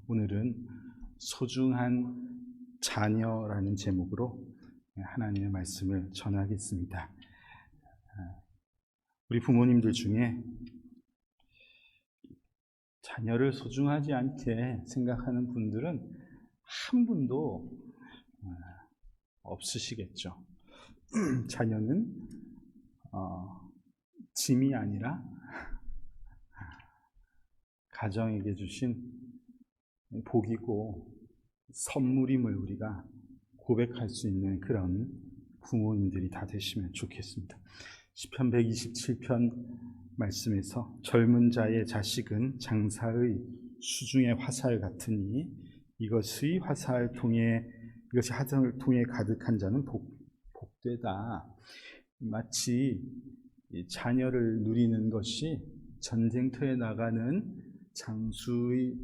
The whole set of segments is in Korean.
오늘은 소중한 자녀라는 제목으로 하나님의 말씀을 전하겠습니다. 우리 부모님들 중에 자녀를 소중하지 않게 생각하는 분들은 한 분도 없으시겠죠. 자녀는 짐이 아니라 가정에게 주신 복이고 선물임을 우리가 고백할 수 있는 그런 부모님들이 다 되시면 좋겠습니다. 시편 127편 말씀에서 젊은 자의 자식은 장사의 수중의 화살 같으니 이것이 화살을 통해 가득한 자는 복되다. 마치 자녀를 누리는 것이 전쟁터에 나가는 장수의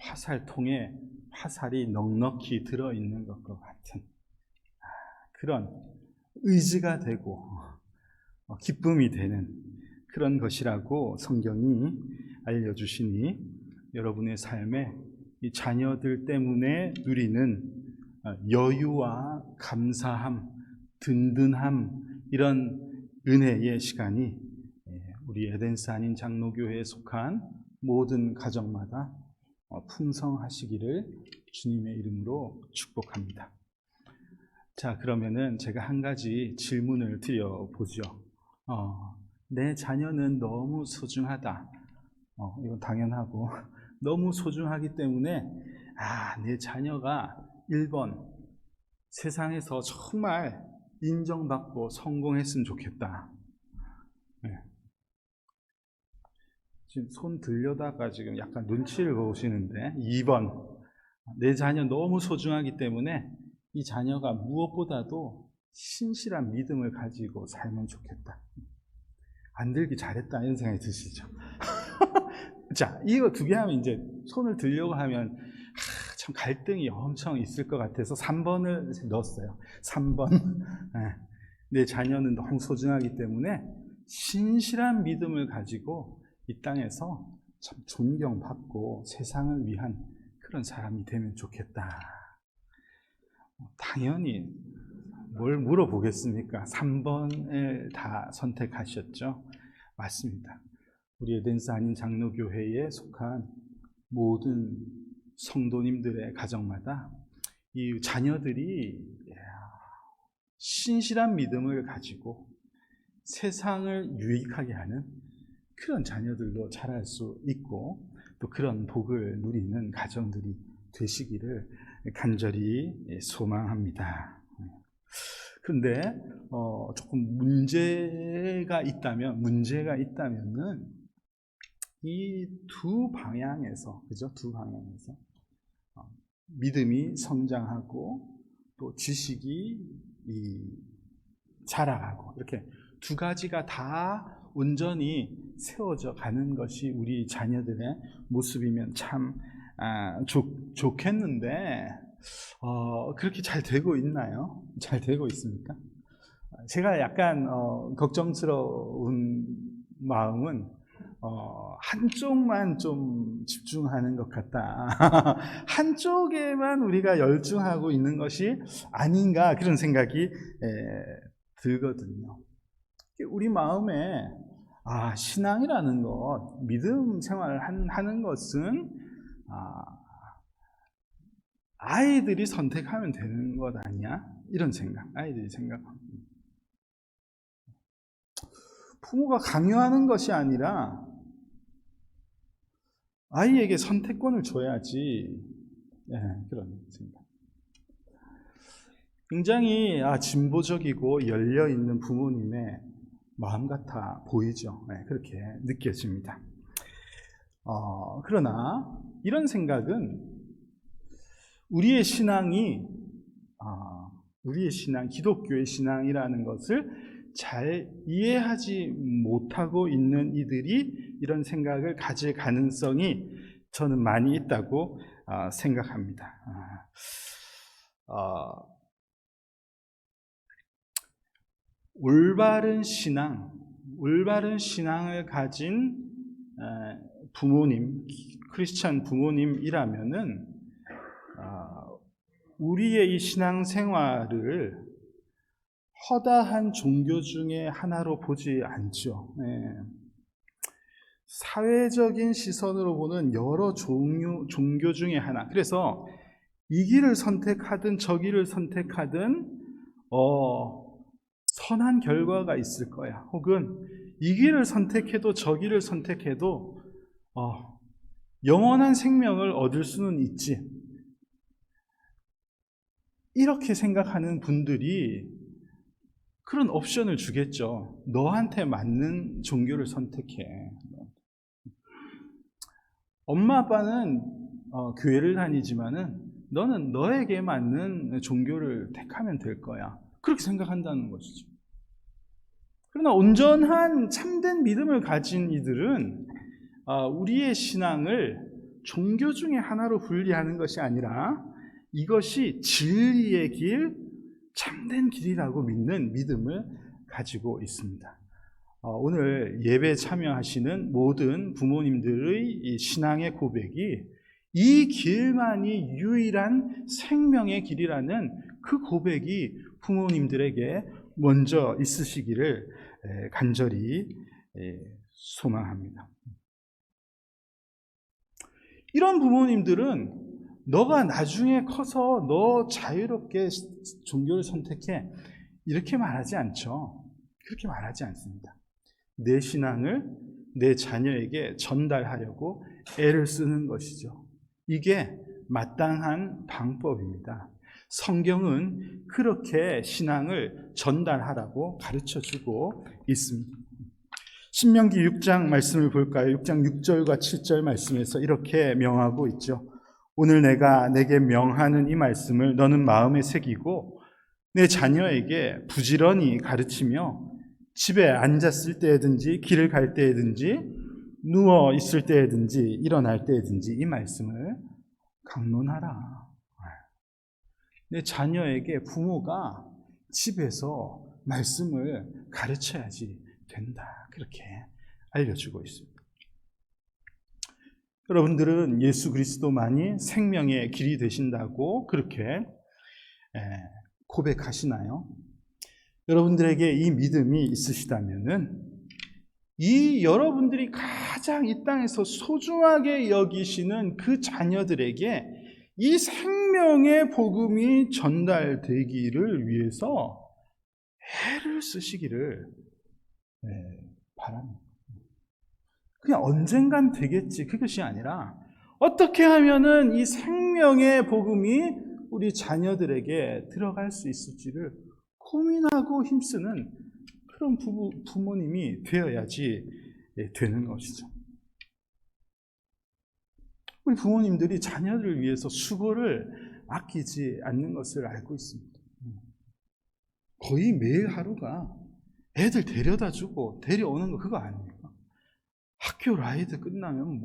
화살통에 화살이 넉넉히 들어있는 것과 같은 그런 의지가 되고 기쁨이 되는 그런 것이라고 성경이 알려주시니 여러분의 삶에 이 자녀들 때문에 누리는 여유와 감사함, 든든함, 이런 은혜의 시간이 우리 에덴스 한인 장로교회에 속한 모든 가정마다 풍성하시기를 주님의 이름으로 축복합니다. 자, 그러면은 제가 한 가지 질문을 드려보죠. 내 자녀는 너무 소중하다. 이건 당연하고 너무 소중하기 때문에 내 자녀가 1번 세상에서 정말 인정받고 성공했으면 좋겠다. 네. 지금 손 들려다가 지금 약간 눈치를 보시는데 2번 내 자녀 너무 소중하기 때문에 이 자녀가 무엇보다도 신실한 믿음을 가지고 살면 좋겠다. 안 들기 잘했다 이런 생각이 드시죠? 자, 이거 두 개 하면 이제 손을 들려고 하면 참 갈등이 엄청 있을 것 같아서 3번을 넣었어요. 3번 내 자녀는 너무 소중하기 때문에 신실한 믿음을 가지고 이 땅에서 참 존경받고 세상을 위한 그런 사람이 되면 좋겠다. 당연히 뭘 물어보겠습니까? 3번을 다 선택하셨죠? 맞습니다. 우리 에덴스 한인 장로교회에 속한 모든 성도님들의 가정마다 이 자녀들이 신실한 믿음을 가지고 세상을 유익하게 하는 그런 자녀들로 자랄 수 있고 또 그런 복을 누리는 가정들이 되시기를 간절히 소망합니다. 그런데 조금 문제가 있다면은 이 두 방향에서 믿음이 성장하고 또 지식이 자라가고 이렇게 두 가지가 다 온전히 세워져 가는 것이 우리 자녀들의 모습이면 참 좋겠는데 그렇게 잘 되고 있나요? 잘 되고 있습니까? 제가 약간 걱정스러운 마음은 한쪽만 좀 집중하는 것 같다. 한쪽에만 우리가 열중하고 있는 것이 아닌가 그런 생각이 들거든요. 우리 마음에 신앙이라는 것, 믿음 생활을 하는 것은 아이들이 선택하면 되는 것 아니야? 이런 생각, 아이들이 생각합니다. 부모가 강요하는 것이 아니라 아이에게 선택권을 줘야지. 그런 생각. 굉장히 진보적이고 열려있는 부모님의 마음 같아 보이죠. 그렇게 느껴집니다. 그러나 이런 생각은 우리의 신앙, 기독교의 신앙이라는 것을 잘 이해하지 못하고 있는 이들이 이런 생각을 가질 가능성이 저는 많이 있다고 생각합니다. 올바른 신앙을 가진 부모님, 크리스찬 부모님이라면은 우리의 이 신앙생활을 허다한 종교 중에 하나로 보지 않죠. 사회적인 시선으로 보는 여러 종교 중에 하나. 그래서 이 길을 선택하든 저 길을 선택하든 선한 결과가 있을 거야. 혹은 이 길을 선택해도 저 길을 선택해도 영원한 생명을 얻을 수는 있지. 이렇게 생각하는 분들이 그런 옵션을 주겠죠. 너한테 맞는 종교를 선택해. 엄마 아빠는 교회를 다니지만은 너는 너에게 맞는 종교를 택하면 될 거야. 그렇게 생각한다는 것이죠. 그러나 온전한 참된 믿음을 가진 이들은 우리의 신앙을 종교 중에 하나로 분리하는 것이 아니라 이것이 진리의 길, 참된 길이라고 믿는 믿음을 가지고 있습니다. 오늘 예배 참여하시는 모든 부모님들의 이 신앙의 고백이 이 길만이 유일한 생명의 길이라는 그 고백이 부모님들에게 먼저 있으시기를 간절히 소망합니다. 이런 부모님들은 너가 나중에 커서 너 자유롭게 종교를 선택해 이렇게 말하지 않죠. 그렇게 말하지 않습니다. 내 신앙을 내 자녀에게 전달하려고 애를 쓰는 것이죠. 이게 마땅한 방법입니다. 성경은 그렇게 신앙을 전달하라고 가르쳐주고 있습니다. 신명기 6장 말씀을 볼까요? 6장 6절과 7절 말씀에서 이렇게 명하고 있죠. 오늘 내가 내게 명하는 이 말씀을 너는 마음에 새기고 내 자녀에게 부지런히 가르치며 집에 앉았을 때든지 길을 갈 때든지 누워 있을 때든지 일어날 때든지 이 말씀을 강론하라. 내 자녀에게 부모가 집에서 말씀을 가르쳐야지 된다. 그렇게 알려주고 있습니다. 여러분들은 예수 그리스도만이 생명의 길이 되신다고 그렇게 고백하시나요? 여러분들에게 이 믿음이 있으시다면은 이 여러분들이 가장 이 땅에서 소중하게 여기시는 그 자녀들에게 이 생명의 복음이 전달되기를 위해서 애를 쓰시기를 바랍니다. 그냥 언젠간 되겠지 그것이 아니라 어떻게 하면은 이 생명의 복음이 우리 자녀들에게 들어갈 수 있을지를 고민하고 힘쓰는 그런 부모님이 되어야지 되는 것이죠. 우리 부모님들이 자녀들을 위해서 수고를 아끼지 않는 것을 알고 있습니다. 거의 매일 하루가 애들 데려다 주고 데려오는 거 그거 아닙니까? 학교 라이드 끝나면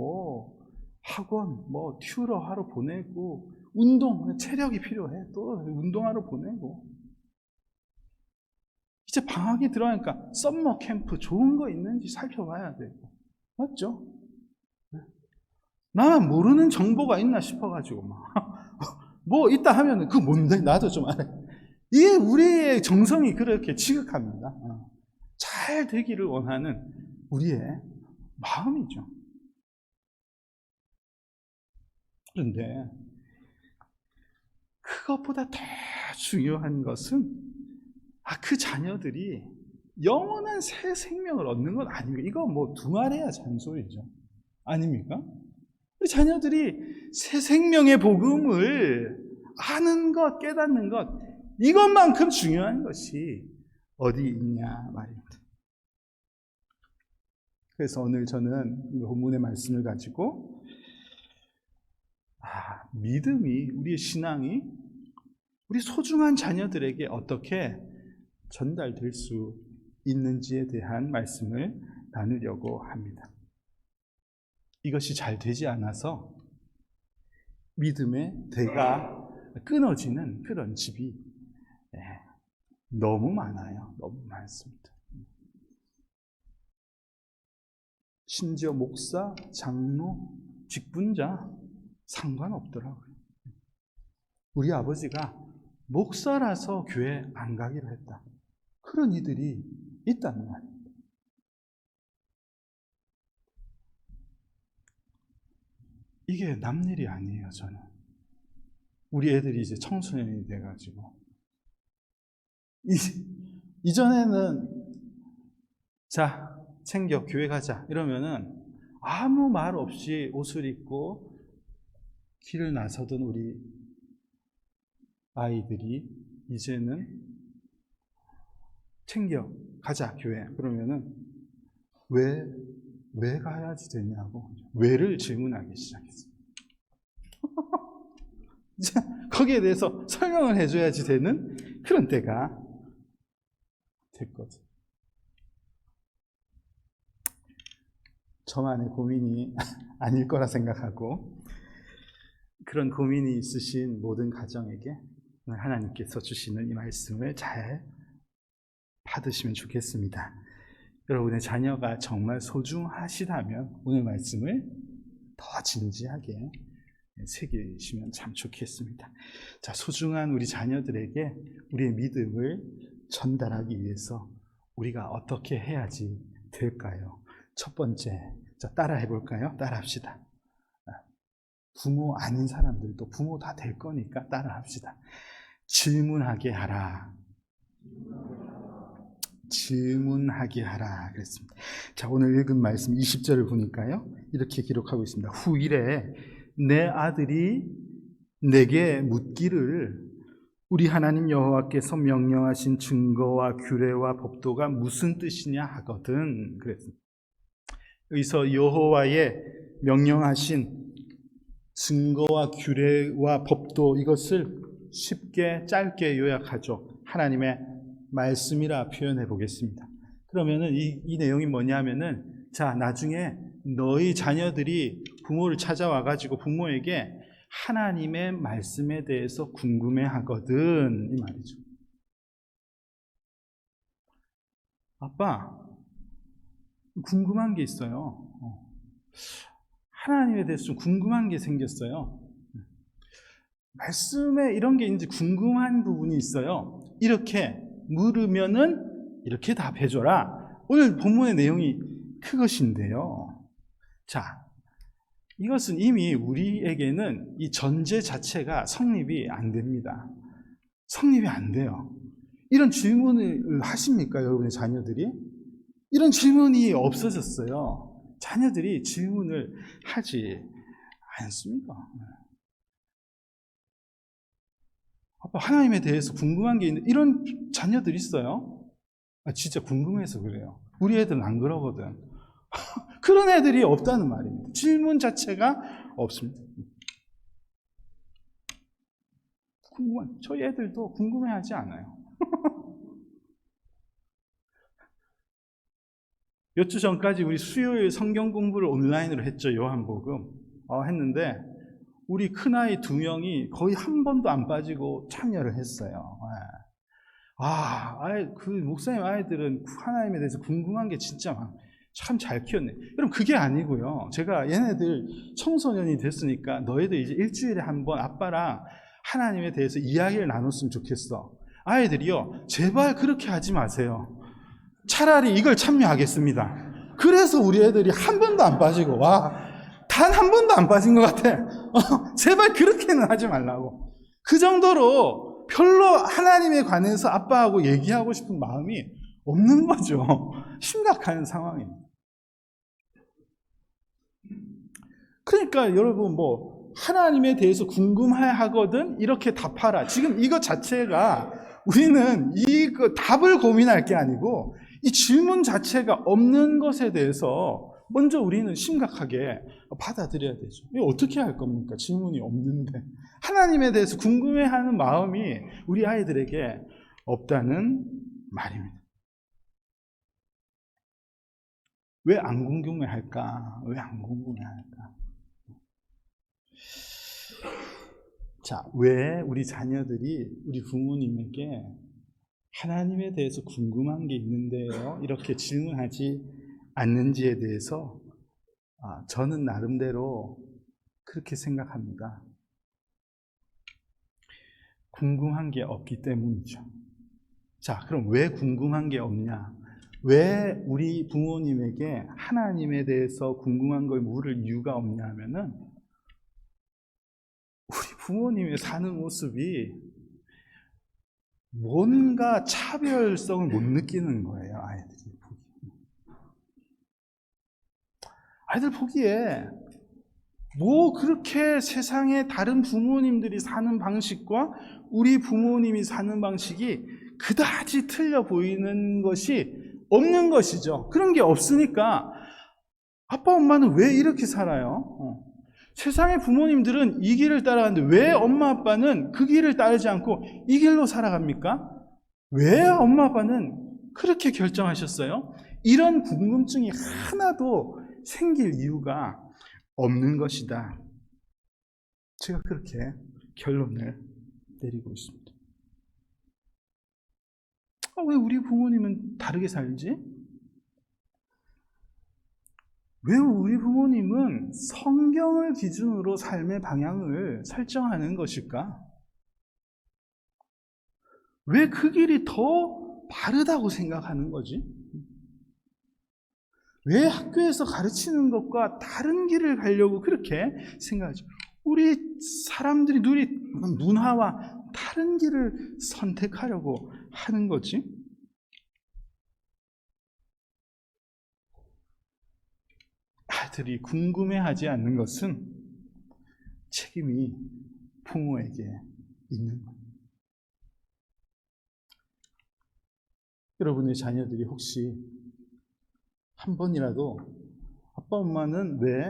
학원 튜러 하러 보내고 운동 체력이 필요해 또 운동하러 보내고 이제 방학이 들어가니까 썸머 캠프 좋은 거 있는지 살펴봐야 되고 맞죠? 나만 모르는 정보가 있나 싶어가지고 뭐 있다 하면은 그거 뭔데 나도 좀 알아. 이게 우리의 정성이 그렇게 지극합니다. 잘 되기를 원하는 우리의 마음이죠. 그런데 그것보다 더 중요한 것은 그 자녀들이 영원한 새 생명을 얻는 건 아닙니까? 이거 두말해야 잔소리죠. 아닙니까? 우리 자녀들이 새 생명의 복음을 아는 것, 깨닫는 것 이것만큼 중요한 것이 어디 있냐 말입니다. 그래서 오늘 저는 이 본문의 말씀을 가지고 믿음이 우리의 신앙이 우리 소중한 자녀들에게 어떻게 전달될 수 있는지에 대한 말씀을 나누려고 합니다. 이것이 잘 되지 않아서 믿음의 대가 끊어지는 그런 집이 너무 많아요. 너무 많습니다. 심지어 목사, 장로, 직분자 상관없더라고요. 우리 아버지가 목사라서 교회 안 가기로 했다. 그런 이들이 있다는 말이에요. 이게 남일이 아니에요, 저는. 우리 애들이 이제 청소년이 돼가지고. 이전에는, 자, 챙겨, 교회 가자. 이러면은 아무 말 없이 옷을 입고 길을 나서던 우리 아이들이 이제는 챙겨, 가자, 교회. 그러면은 왜 가야지 되냐고 왜를 질문하기 시작했어요. 거기에 대해서 설명을 해줘야지 되는 그런 때가 됐거든. 저만의 고민이 아닐 거라 생각하고 그런 고민이 있으신 모든 가정에게 하나님께서 주시는 이 말씀을 잘 받으시면 좋겠습니다. 여러분의 자녀가 정말 소중하시다면 오늘 말씀을 더 진지하게 새기시면 참 좋겠습니다. 자, 소중한 우리 자녀들에게 우리의 믿음을 전달하기 위해서 우리가 어떻게 해야지 될까요? 첫 번째, 자, 따라 해볼까요? 따라 합시다. 부모 아닌 사람들도 부모 다 될 거니까 따라 합시다. 질문하게 하라. 질문하게 하라 그랬습니다. 자, 오늘 읽은 말씀 20절을 보니까요, 이렇게 기록하고 있습니다. 후일에 내 아들이 내게 묻기를 우리 하나님 여호와께서 명령하신 증거와 규례와 법도가 무슨 뜻이냐 하거든 그랬습니다. 여기서 여호와의 명령하신 증거와 규례와 법도, 이것을 쉽게 짧게 요약하죠. 하나님의 말씀이라 표현해 보겠습니다. 그러면은 이 내용이 뭐냐면은, 자, 나중에 너희 자녀들이 부모를 찾아와 가지고 부모에게 하나님의 말씀에 대해서 궁금해 하거든, 이 말이죠. 아빠, 궁금한 게 있어요. 하나님에 대해서 좀 궁금한 게 생겼어요. 말씀에 이런 게 있는지 궁금한 부분이 있어요. 이렇게 물으면은 이렇게 답해줘라. 오늘 본문의 내용이 그것인데요. 자, 이것은 이미 우리에게는 이 전제 자체가 성립이 안 됩니다. 성립이 안 돼요. 이런 질문을 하십니까, 여러분의 자녀들이? 이런 질문이 없어졌어요. 자녀들이 질문을 하지 않습니다. 아빠, 하나님에 대해서 궁금한 게 있는데, 이런 자녀들이 있어요? 진짜 궁금해서 그래요. 우리 애들은 안 그러거든. 그런 애들이 없다는 말입니다. 질문 자체가 없습니다. 저희 애들도 궁금해하지 않아요. 몇 주 전까지 우리 수요일 성경 공부를 온라인으로 했죠. 요한복음 했는데 우리 큰아이 2명이 거의 한 번도 안 빠지고 참여를 했어요. 그 목사님 아이들은 하나님에 대해서 궁금한 게 진짜 참 잘 키웠네. 여러분, 그게 아니고요. 제가 얘네들 청소년이 됐으니까 너희들 이제 일주일에 한 번 아빠랑 하나님에 대해서 이야기를 나눴으면 좋겠어. 아이들이요, 제발 그렇게 하지 마세요. 차라리 이걸 참여하겠습니다. 그래서 우리 애들이 한 번도 안 빠지고, 단 한 번도 안 빠진 것 같아. 제발 그렇게는 하지 말라고. 그 정도로 별로 하나님에 관해서 아빠하고 얘기하고 싶은 마음이 없는 거죠. 심각한 상황입니다. 그러니까 여러분, 하나님에 대해서 궁금해 하거든 이렇게 답하라. 지금 이것 자체가 우리는 답을 고민할 게 아니고 이 질문 자체가 없는 것에 대해서 먼저 우리는 심각하게 받아들여야 되죠. 이거 어떻게 할 겁니까? 질문이 없는데. 하나님에 대해서 궁금해하는 마음이 우리 아이들에게 없다는 말입니다. 왜 안 궁금해할까? 왜 안 궁금해할까? 자, 왜 우리 자녀들이 우리 부모님에게 하나님에 대해서 궁금한 게 있는데요, 이렇게 질문하지 않는지에 대해서 저는 나름대로 그렇게 생각합니다. 궁금한 게 없기 때문이죠. 자, 그럼 왜 궁금한 게 없냐? 왜 우리 부모님에게 하나님에 대해서 궁금한 걸 물을 이유가 없냐 하면은 우리 부모님이 사는 모습이 뭔가 차별성을 못 느끼는 거예요, 아이들이 보기에. 아이들 보기에 뭐 그렇게 세상에 다른 부모님들이 사는 방식과 우리 부모님이 사는 방식이 그다지 틀려 보이는 것이 없는 것이죠. 그런 게 없으니까 아빠 엄마는 왜 이렇게 살아요? 세상의 부모님들은 이 길을 따라가는데 왜 엄마 아빠는 그 길을 따르지 않고 이 길로 살아갑니까? 왜 엄마 아빠는 그렇게 결정하셨어요? 이런 궁금증이 하나도 생길 이유가 없는 것이다. 제가 그렇게 결론을 내리고 있습니다. 왜 우리 부모님은 다르게 살지? 왜 우리 부모님은 성경을 기준으로 삶의 방향을 설정하는 것일까? 왜 그 길이 더 바르다고 생각하는 거지? 왜 학교에서 가르치는 것과 다른 길을 가려고 그렇게 생각하죠? 우리 사람들이 누린 문화와 다른 길을 선택하려고 하는 거지? 아들이 궁금해하지 않는 것은 책임이 부모에게 있는 겁니다. 여러분의 자녀들이 혹시 한 번이라도 아빠 엄마는 왜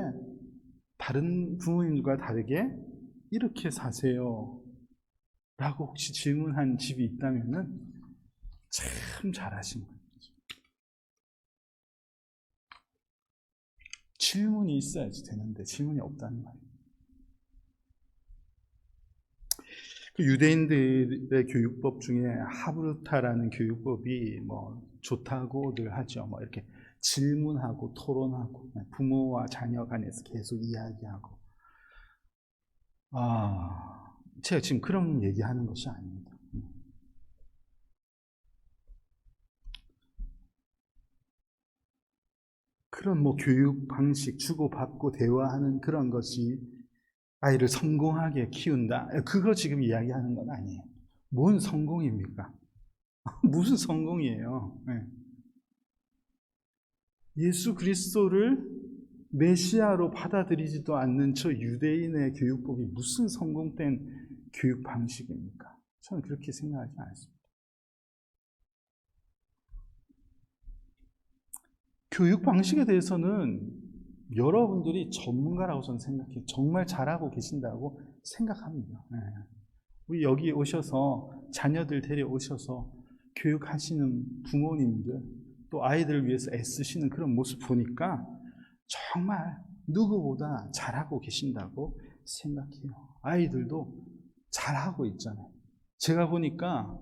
다른 부모님과 다르게 이렇게 사세요? 라고 혹시 질문한 집이 있다면 참 잘하신 거예요. 질문이 있어야지 되는데 질문이 없다는 말이에요. 그 유대인들의 교육법 중에 하브르타라는 교육법이 좋다고들 하죠. 이렇게 질문하고 토론하고 부모와 자녀 간에서 계속 이야기하고. 제가 지금 그런 얘기하는 것이 아닙니다. 그런 교육 방식 주고받고 대화하는 그런 것이 아이를 성공하게 키운다. 그거 지금 이야기하는 건 아니에요. 뭔 성공입니까? 무슨 성공이에요? 네. 예수 그리스도를 메시아로 받아들이지도 않는 저 유대인의 교육법이 무슨 성공된 교육 방식입니까? 저는 그렇게 생각하지 않습니다. 교육 방식에 대해서는 여러분들이 전문가라고 저는 생각해요. 정말 잘하고 계신다고 생각합니다. 우리 여기 오셔서 자녀들 데려오셔서 교육하시는 부모님들 또 아이들을 위해서 애쓰시는 그런 모습 보니까 정말 누구보다 잘하고 계신다고 생각해요. 아이들도 잘하고 있잖아요. 제가 보니까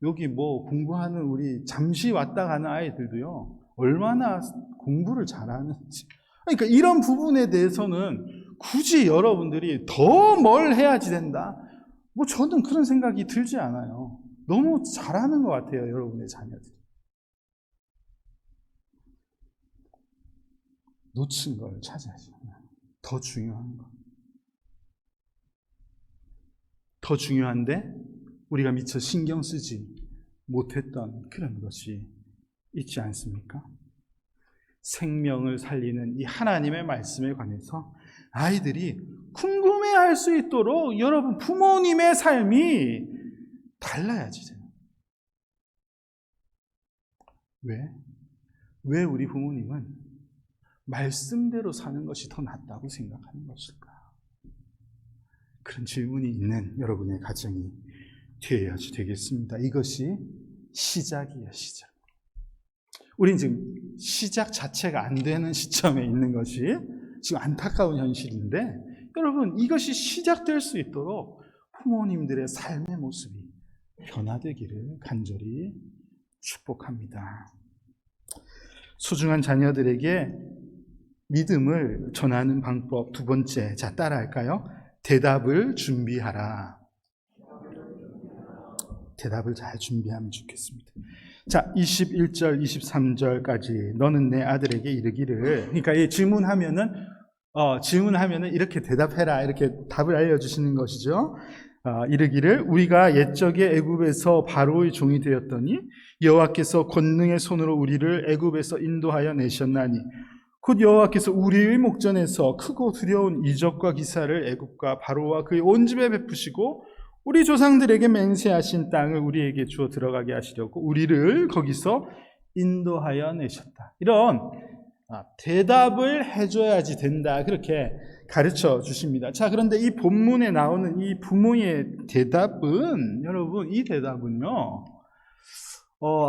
여기 공부하는 우리 잠시 왔다 가는 아이들도요, 얼마나 공부를 잘하는지. 그러니까 이런 부분에 대해서는 굳이 여러분들이 더 뭘 해야지 된다. 저는 그런 생각이 들지 않아요. 너무 잘하는 것 같아요, 여러분의 자녀들이. 놓친 걸 찾아야죠. 더 중요한 거. 더 중요한데 우리가 미처 신경 쓰지 못했던 그런 것이 있지 않습니까? 생명을 살리는 이 하나님의 말씀에 관해서 아이들이 궁금해할 수 있도록 여러분 부모님의 삶이 달라야지 돼요. 왜 우리 부모님은 말씀대로 사는 것이 더 낫다고 생각하는 것일까? 그런 질문이 있는 여러분의 가정이 되어야지 되겠습니다. 이것이 시작이에요, 시작. 우린 지금 시작 자체가 안 되는 시점에 있는 것이 지금 안타까운 현실인데, 여러분 이것이 시작될 수 있도록 부모님들의 삶의 모습이 변화되기를 간절히 축복합니다. 소중한 자녀들에게 믿음을 전하는 방법 두 번째, 자 따라할까요? 대답을 준비하라. 대답을 잘 준비하면 좋겠습니다. 자, 21절, 23절까지 너는 내 아들에게 이르기를, 그러니까 이 질문하면은 이렇게 대답해라, 이렇게 답을 알려주시는 것이죠. 이르기를 우리가 옛적에 애굽에서 바로의 종이 되었더니 여호와께서 권능의 손으로 우리를 애굽에서 인도하여 내셨나니 곧 여호와께서 우리의 목전에서 크고 두려운 이적과 기사를 애굽과 바로와 그의 온 집에 베푸시고 우리 조상들에게 맹세하신 땅을 우리에게 주어 들어가게 하시려고 우리를 거기서 인도하여 내셨다. 이런 대답을 해줘야지 된다, 그렇게 가르쳐 주십니다. 자, 그런데 이 본문에 나오는 이 부모의 대답은, 여러분, 이 대답은요,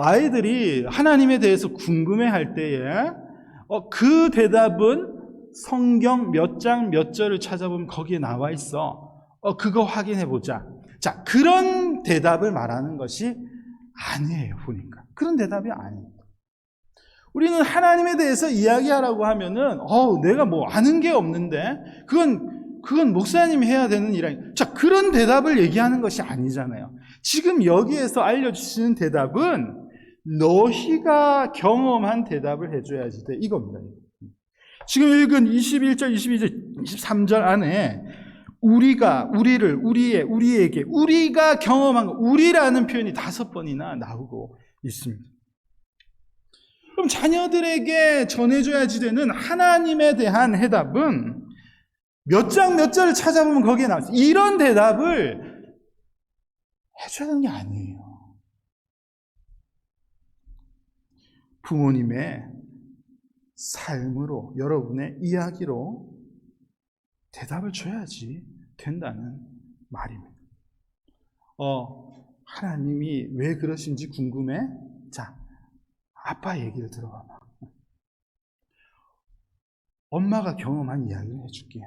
아이들이 하나님에 대해서 궁금해할 때에 그 대답은 성경 몇 장 몇 절을 찾아보면 거기에 나와 있어. 그거 확인해 보자. 자, 그런 대답을 말하는 것이 아니에요, 보니까. 그런 대답이 아니에요. 우리는 하나님에 대해서 이야기하라고 하면은, 내가 뭐 아는 게 없는데, 그건 목사님이 해야 되는 일 아니에요. 자, 그런 대답을 얘기하는 것이 아니잖아요. 지금 여기에서 알려주시는 대답은 너희가 경험한 대답을 해줘야지 돼. 이겁니다. 지금 읽은 21절, 22절, 23절 안에 우리에게, 우리가 경험한 거, 우리라는 표현이 5번이나 나오고 있습니다. 그럼 자녀들에게 전해줘야지 되는 하나님에 대한 해답은 몇 장 몇 절을 찾아보면 거기에 나와요. 이런 대답을 해줘야 되는 게 아니에요. 부모님의 삶으로, 여러분의 이야기로 대답을 줘야지 된다는 말입니다. 하나님이 왜 그러신지 궁금해? 자, 아빠 얘기를 들어봐봐. 엄마가 경험한 이야기를 해줄게.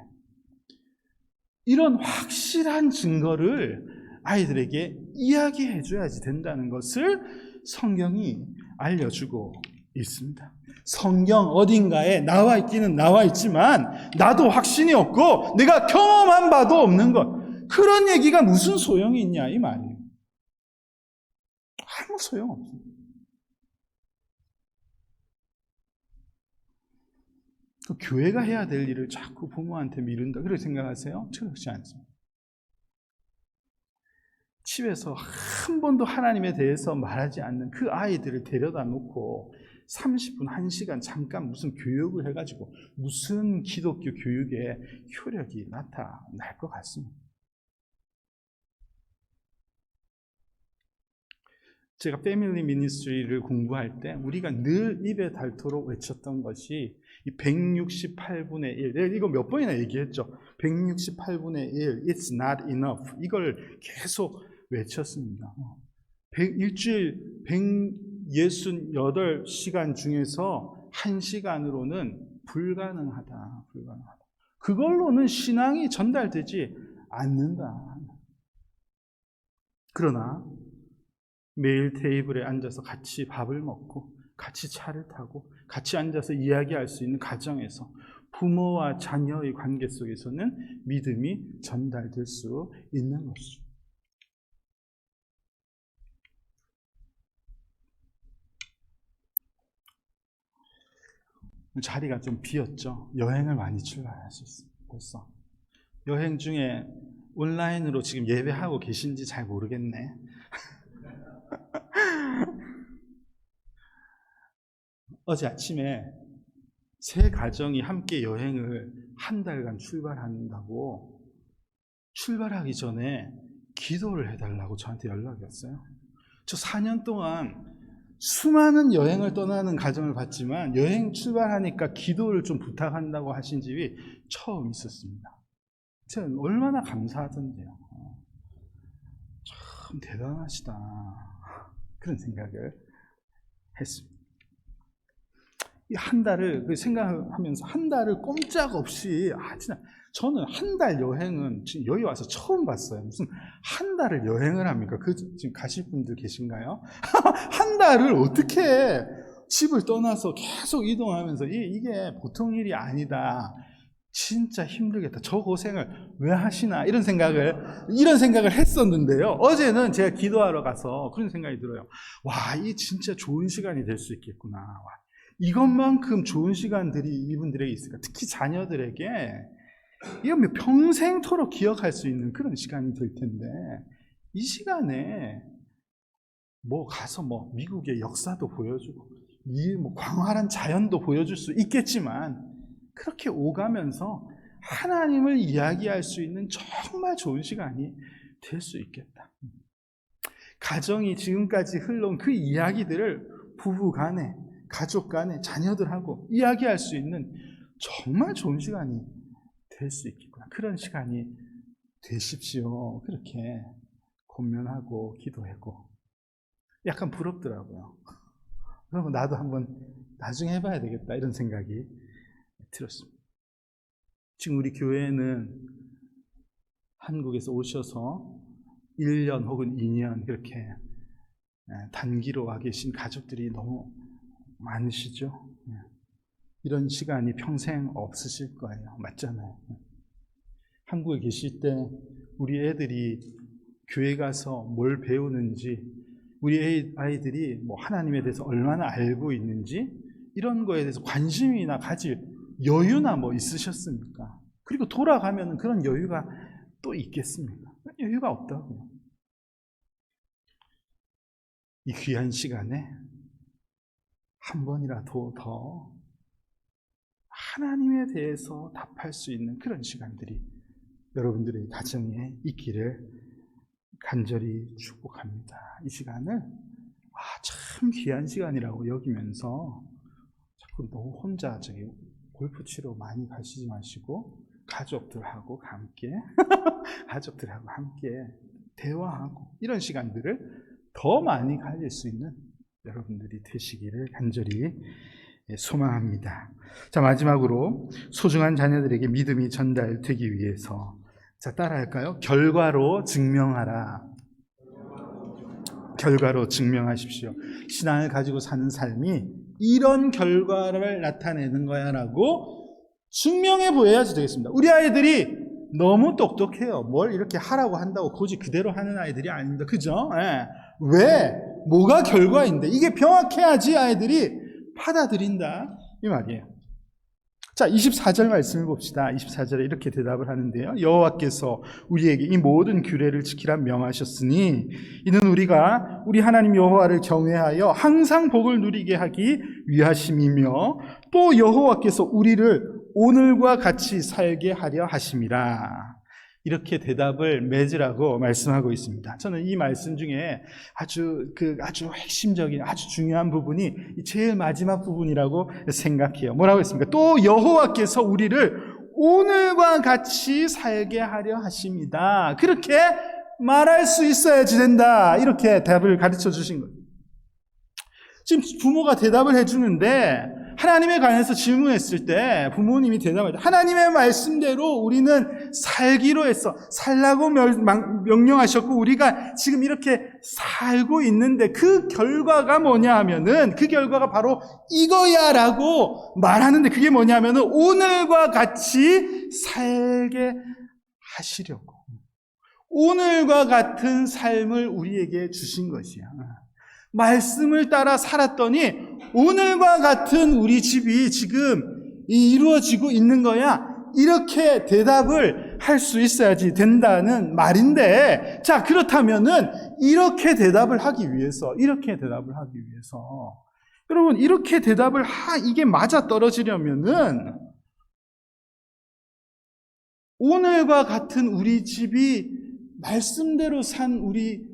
이런 확실한 증거를 아이들에게 이야기해줘야지 된다는 것을 성경이 알려주고 있습니다. 성경 어딘가에 나와 있기는 나와 있지만 나도 확신이 없고 내가 경험한 바도 없는 것, 그런 얘기가 무슨 소용이 있냐 이 말이에요. 아무 소용없어요. 교회가 해야 될 일을 자꾸 부모한테 미룬다, 그렇게 생각하세요? 그렇지 않습니다. 집에서 한 번도 하나님에 대해서 말하지 않는 그 아이들을 데려다 놓고 30분, 1시간 잠깐 무슨 교육을 해가지고 무슨 기독교 교육의 효력이 나타날 것 같습니다. 제가 패밀리 미니스트리를 공부할 때 우리가 늘 입에 닳도록 외쳤던 것이 이 168분의 1, 이거 몇 번이나 얘기했죠. 168분의 1, it's not enough, 이걸 계속 외쳤습니다. 일주일 168시간 중에서 1시간으로는 불가능하다. 그걸로는 신앙이 전달되지 않는다. 그러나 매일 테이블에 앉아서 같이 밥을 먹고 같이 차를 타고 같이 앉아서 이야기할 수 있는 가정에서 부모와 자녀의 관계 속에서는 믿음이 전달될 수 있는 것이죠. 자리가 좀 비었죠. 여행을 많이 출발할 수 있어요. 벌써 여행 중에 온라인으로 지금 예배하고 계신지 잘 모르겠네. 어제 아침에 세 가정이 함께 여행을 한 달간 출발한다고, 출발하기 전에 기도를 해달라고 저한테 연락이 왔어요. 저 4년 동안 수많은 여행을 떠나는 가정을 봤지만 여행 출발하니까 기도를 좀 부탁한다고 하신 집이 처음 있었습니다. 제가 얼마나 감사하던데요. 참 대단하시다, 그런 생각을 했습니다. 이 한 달을 생각하면서 한 달을 꼼짝없이, 진짜 저는 한 달 여행은 지금 여기 와서 처음 봤어요. 무슨 한 달을 여행을 합니까? 지금 가실 분들 계신가요? 한 달을 어떻게 집을 떠나서 계속 이동하면서 이게 보통 일이 아니다. 진짜 힘들겠다. 저 고생을 왜 하시나 이런 생각을 했었는데요. 어제는 제가 기도하러 가서 그런 생각이 들어요. 와, 이 진짜 좋은 시간이 될 수 있겠구나. 와, 이것만큼 좋은 시간들이 이분들에게 있을까? 특히 자녀들에게 이건 평생토록 기억할 수 있는 그런 시간이 될 텐데, 이 시간에 가서 미국의 역사도 보여주고 이 광활한 자연도 보여줄 수 있겠지만, 그렇게 오가면서 하나님을 이야기할 수 있는 정말 좋은 시간이 될 수 있겠다. 가정이 지금까지 흘러온 그 이야기들을 부부 간에, 가족 간에, 자녀들하고 이야기할 수 있는 정말 좋은 시간이 될 수 있겠구나. 그런 시간이 되십시오. 그렇게 권면하고 기도하고. 약간 부럽더라고요. 그러면 나도 한번 나중에 해봐야 되겠다, 이런 생각이 들었습니다. 지금 우리 교회는 한국에서 오셔서 1년 혹은 2년 그렇게 단기로 와 계신 가족들이 너무 많으시죠? 이런 시간이 평생 없으실 거예요. 맞잖아요. 한국에 계실 때 우리 애들이 교회 가서 뭘 배우는지, 우리 아이들이 하나님에 대해서 얼마나 알고 있는지, 이런 거에 대해서 관심이나 가질 여유나 있으셨습니까? 그리고 돌아가면 그런 여유가 또 있겠습니까? 여유가 없다고요. 이 귀한 시간에 한 번이라도 더 하나님에 대해서 답할 수 있는 그런 시간들이 여러분들의 가정에 있기를 간절히 축복합니다. 이 시간을 참 귀한 시간이라고 여기면서 자꾸 너무 혼자 골프 치러 많이 가시지 마시고, 가족들하고 함께 대화하고 이런 시간들을 더 많이 가질 수 있는 여러분들이 되시기를 간절히 소망합니다. 자, 마지막으로 소중한 자녀들에게 믿음이 전달되기 위해서, 자, 따라할까요? 결과로 증명하라. 결과로 증명하십시오. 신앙을 가지고 사는 삶이 이런 결과를 나타내는 거야 라고 증명해 보여야지 되겠습니다. 우리 아이들이 너무 똑똑해요. 뭘 이렇게 하라고 한다고 굳이 그대로 하는 아이들이 아닙니다. 그죠? 왜? 뭐가 결과인데? 이게 명확해야지 아이들이 받아들인다, 이 말이에요. 자, 24절 말씀을 봅시다. 24절에 이렇게 대답을 하는데요. 여호와께서 우리에게 이 모든 규례를 지키라 명하셨으니 이는 우리가 우리 하나님 여호와를 경외하여 항상 복을 누리게 하기 위하심이며, 또 여호와께서 우리를 오늘과 같이 살게 하려 하심이라. 이렇게 대답을 맺으라고 말씀하고 있습니다. 저는 이 말씀 중에 아주 핵심적인, 아주 중요한 부분이 제일 마지막 부분이라고 생각해요. 뭐라고 했습니까? 또 여호와께서 우리를 오늘과 같이 살게 하려 하십니다. 그렇게 말할 수 있어야지 된다. 이렇게 답을 가르쳐 주신 거예요. 지금 부모가 대답을 해주는데, 하나님에 관해서 질문했을 때 부모님이 대답할 때 하나님의 말씀대로 우리는 살기로 했어. 살라고 명령하셨고 우리가 지금 이렇게 살고 있는데 그 결과가 뭐냐 하면은, 그 결과가 바로 이거야 라고 말하는데, 그게 뭐냐 하면은 오늘과 같이 살게 하시려고, 오늘과 같은 삶을 우리에게 주신 것이야. 말씀을 따라 살았더니 오늘과 같은 우리 집이 지금 이루어지고 있는 거야. 이렇게 대답을 할 수 있어야지 된다는 말인데, 자, 그렇다면은 이렇게 대답을 하기 위해서 여러분, 이렇게 대답을 이게 맞아 떨어지려면은 오늘과 같은 우리 집이 말씀대로 산 우리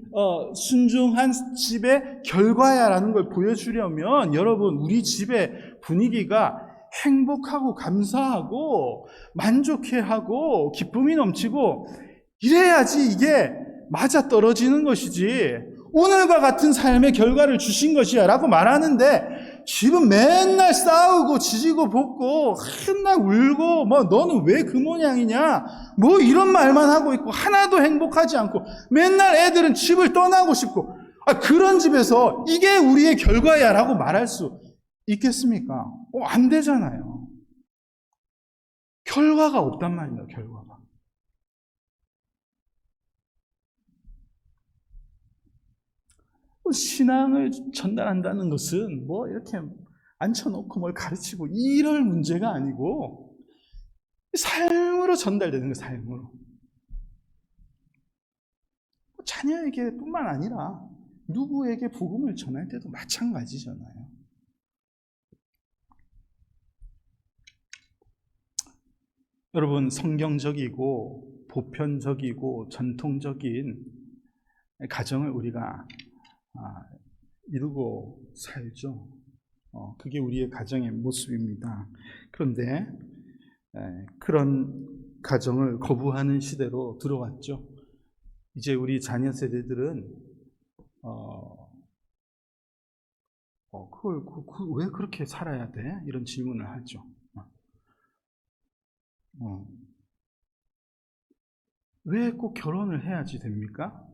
순종한 집의 결과야라는 걸 보여주려면, 여러분, 우리 집의 분위기가 행복하고 감사하고 만족해하고 기쁨이 넘치고 이래야지 이게 맞아 떨어지는 것이지, 오늘과 같은 삶의 결과를 주신 것이야 라고 말하는데, 집은 맨날 싸우고 지지고 볶고 맨날 울고 너는 왜 그 모양이냐 이런 말만 하고 있고 하나도 행복하지 않고, 맨날 애들은 집을 떠나고 싶고, 그런 집에서 이게 우리의 결과야 라고 말할 수 있겠습니까? 안 되잖아요. 결과가 없단 말입니다. 결과가. 신앙을 전달한다는 것은 뭐 이렇게 앉혀놓고 뭘 가르치고 이럴 문제가 아니고 삶으로 전달되는 거예요. 삶으로. 자녀에게 뿐만 아니라 누구에게 복음을 전할 때도 마찬가지잖아요. 여러분, 성경적이고 보편적이고 전통적인 가정을 우리가 이루고 살죠. 그게 우리의 가정의 모습입니다. 그런데 그런 가정을 거부하는 시대로 들어왔죠. 이제 우리 자녀 세대들은 그걸 왜 그렇게 살아야 돼? 이런 질문을 하죠. 왜 꼭 결혼을 해야지 됩니까?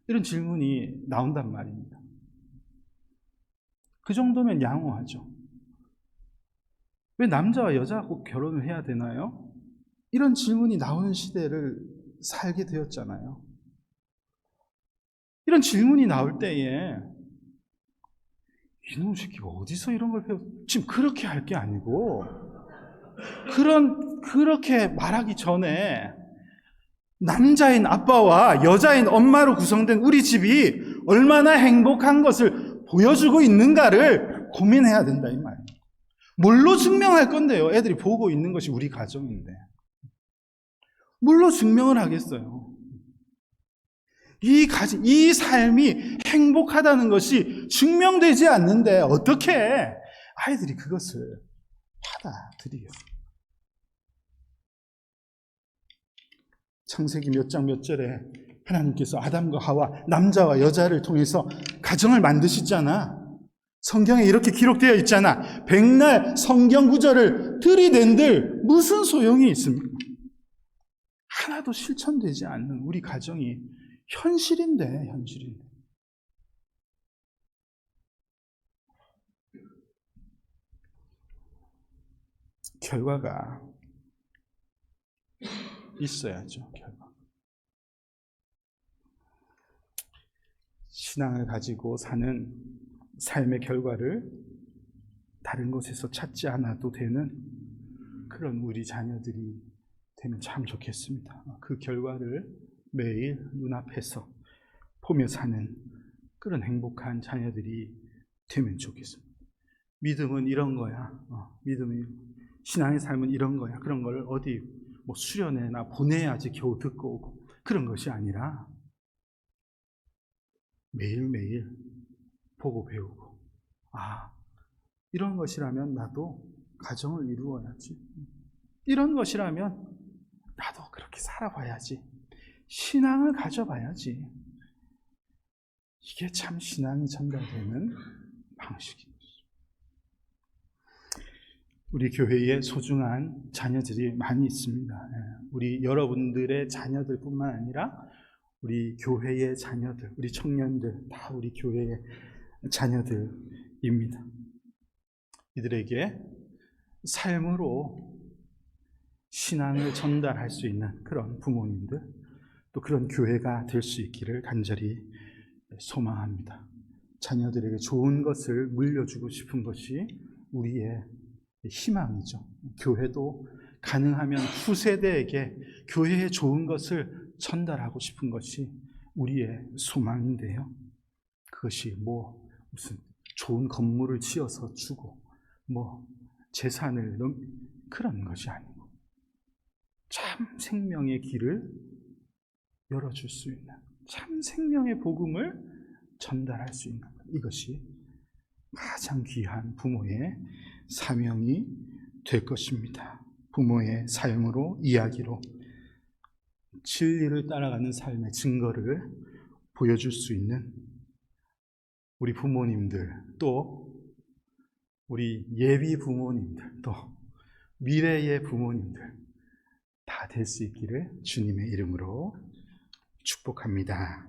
이런 질문이 나온단 말입니다. 그 정도면 양호하죠. 왜 남자와 여자가 꼭 결혼을 해야 되나요? 이런 질문이 나오는 시대를 살게 되었잖아요. 이런 질문이 나올 때에 이놈 새끼가 어디서 이런 걸 배워? 지금 그렇게 할 게 아니고 그렇게 말하기 전에 남자인 아빠와 여자인 엄마로 구성된 우리 집이 얼마나 행복한 것을 보여주고 있는가를 고민해야 된다 이 말이에요. 뭘로 증명할 건데요? 애들이 보고 있는 것이 우리 가정인데 뭘로 증명을 하겠어요? 이 삶이 행복하다는 것이 증명되지 않는데 어떻게 아이들이 그것을 받아들이겠어요? 창세기 몇 장 몇 절에 하나님께서 아담과 하와, 남자와 여자를 통해서 가정을 만드시잖아. 성경에 이렇게 기록되어 있잖아. 백날 성경 구절을 들이댄들 무슨 소용이 있습니까? 하나도 실천되지 않는 우리 가정이 현실인데. 결과가 있어야죠. 신앙을 가지고 사는 삶의 결과를 다른 곳에서 찾지 않아도 되는 그런 우리 자녀들이 되면 참 좋겠습니다. 그 결과를 매일 눈앞에서 보며 사는 그런 행복한 자녀들이 되면 좋겠습니다. 믿음은 이런 거야. 신앙의 삶은 이런 거야. 그런 걸 어디 수련회나 보내야지 겨우 듣고 오고 그런 것이 아니라 매일매일 보고 배우고 이런 것이라면 나도 가정을 이루어야지. 이런 것이라면 나도 그렇게 살아봐야지. 신앙을 가져봐야지. 이게 참 신앙이 전달되는 방식입니다. 우리 교회에 소중한 자녀들이 많이 있습니다. 우리 여러분들의 자녀들뿐만 아니라 우리 교회의 자녀들, 우리 청년들 다 우리 교회의 자녀들입니다. 이들에게 삶으로 신앙을 전달할 수 있는 그런 부모님들, 또 그런 교회가 될 수 있기를 간절히 소망합니다. 자녀들에게 좋은 것을 물려주고 싶은 것이 우리의 희망이죠. 교회도 가능하면 후세대에게 교회의 좋은 것을 전달하고 싶은 것이 우리의 소망인데요. 그것이 무슨 좋은 건물을 지어서 주고 재산을 그런 것이 아니고 참 생명의 길을 열어줄 수 있는 참 생명의 복음을 전달할 수 있는 이것이 가장 귀한 부모의 사명이 될 것입니다. 부모의 삶으로, 이야기로 진리를 따라가는 삶의 증거를 보여줄 수 있는 우리 부모님들, 또 우리 예비 부모님들, 또 미래의 부모님들 다 될 수 있기를 주님의 이름으로 축복합니다.